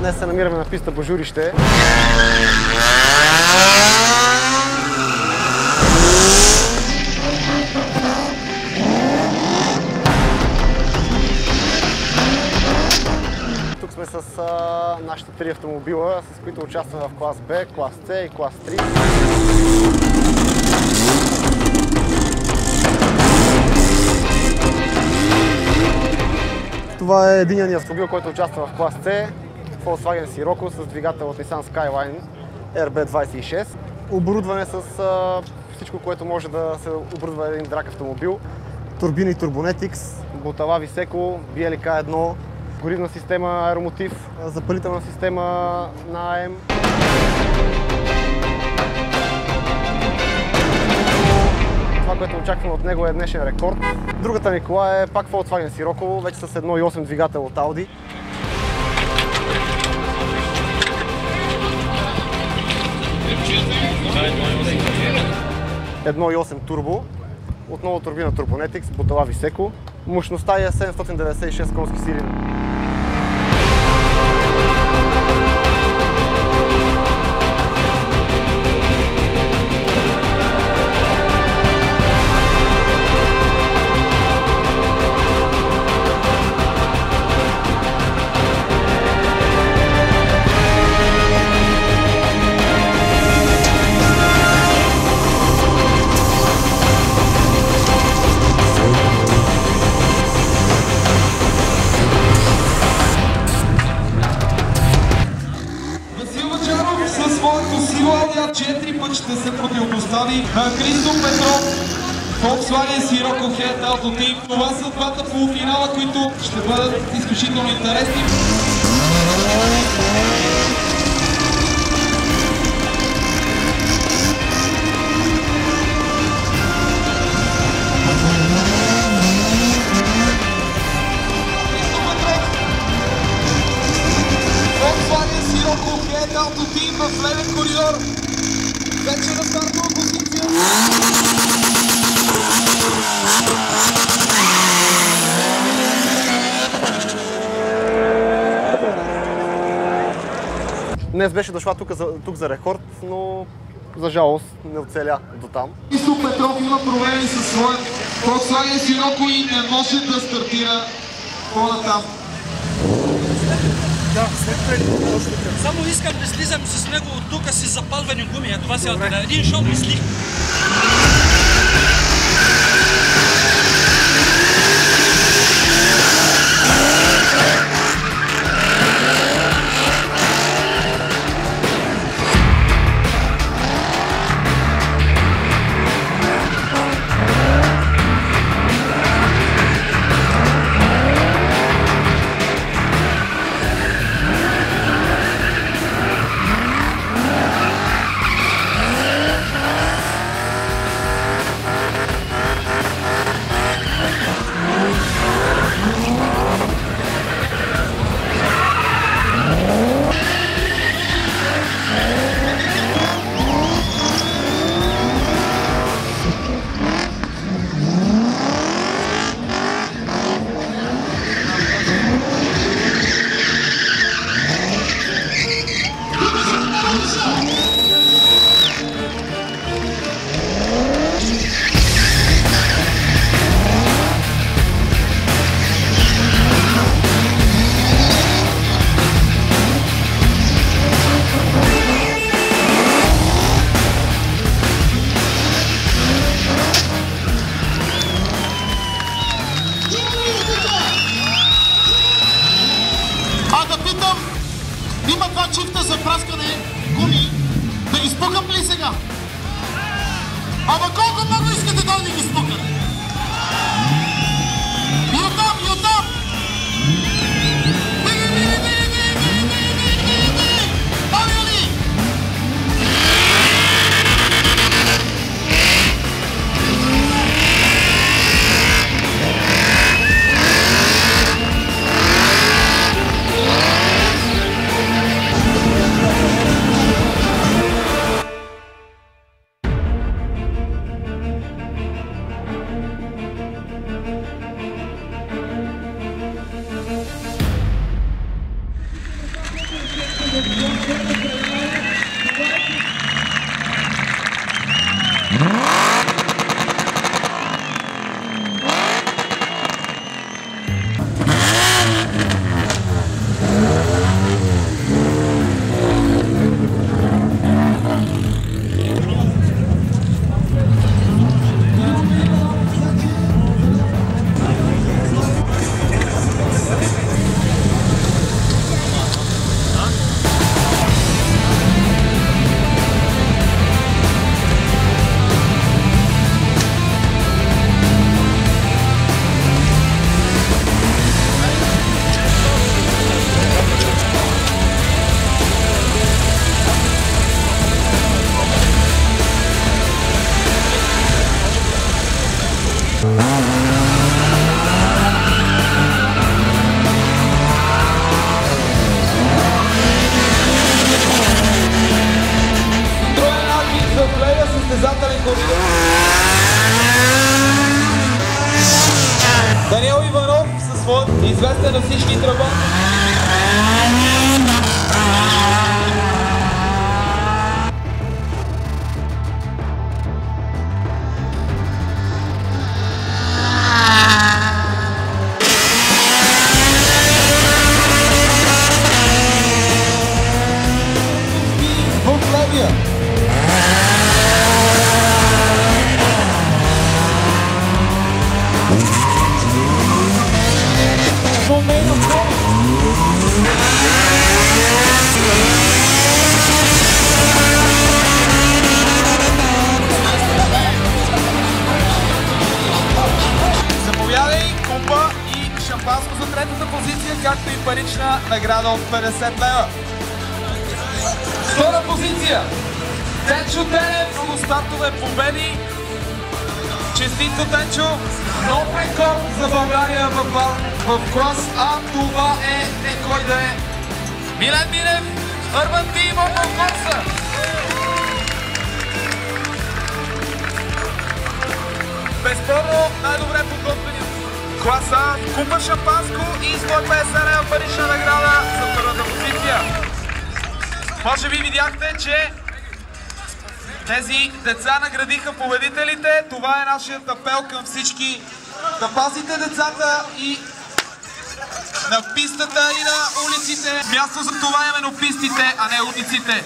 Днес се намираме на писта Божурище. Тук сме с нашите 3 автомобила, с които участваме в клас Б, клас С и клас 3. Това е единият ни автомобил, който участва в клас С, Volkswagen Sirocco с двигател от Nissan Skyline RB26. Оборудване с всичко, което може да се оборудва един драг автомобил. Турбини Turbonetics, ботала Висеко, BLK1, горивна система Aeromotiv, запалителна система на AM. Това, което очакваме от него е днешен рекорд. Другата ни кола е пак Volkswagen Sirocco, вече с 1.8 двигател от Audi. Едно 1.8 турбо, отново турбина Turbonetics, ботала Висеко. Мощността е 796 конски сили. Четири пъти ще се противопостави Христо Петров, Volkswagen Sirocco Head Auto Team. Това са двата полуфинала, които ще бъдат изключително интересни. Volkswagen Sirocco Head Auto Team в левен коридор. Вече на стартова позиция. Днес беше дошла тук за рекорд, но за жалост не оцеля до там. Христо Петров има проблеми със своят Volkswagen Sirocco и не може да стартира по-натам. Да, след преди. Само искам да слизам с него от тук с запалвани гуми, а това се отделя. Един шот мислих. Има два чифта за праскане гуми. Да ги спукам ли сега? Ама колко много искате да ги спукат? И оттам, и оттам! Citroen Alpine за втория състезателен коридор. Даниел Иванов със своят известен на всички тръба. В левия. Заповядай купа и шампанско за третата позиция, както и парична награда от 50 лева. Втора позиция. Тенчо Тенев, много стартове победи. Честито, Тенчо. Нов рекорд за България в клас А. Това е не кой да е. Милен Минев, Urban Team от конкурса. Безспорно най-добре подготвени клас А. Купа шампанско и 150 лева парична награда за първата позиция. Може би видяхте, че тези деца наградиха победителите. Това е нашият апел към всички. Да пазите децата и на пистата, и на улиците. Място за това е именно пистите, а не улиците.